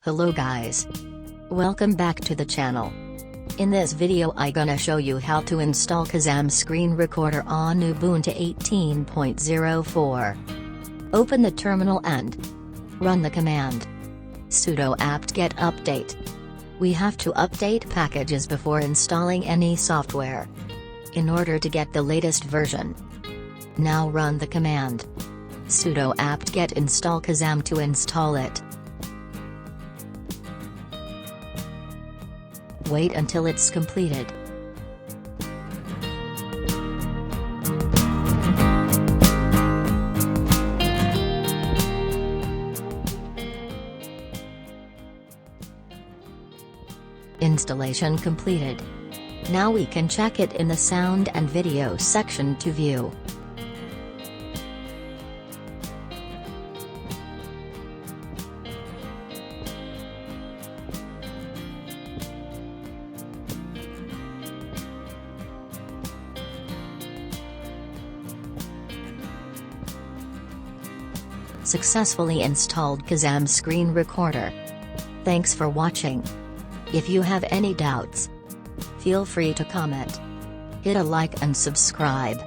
Hello guys. Welcome back to the channel. In this video I gonna show you how to install Kazam screen recorder on Ubuntu 18.04. Open the terminal and run the command sudo apt-get update. We have to update packages before installing any software in order to get the latest version. Now run the command sudo apt-get install Kazam to install it. Wait until it's completed. Installation completed. Now we can check it in the sound and video section to view. Successfully installed Kazam screen recorder. Thanks for watching. If you have any doubts, feel free to comment. Hit a like and subscribe.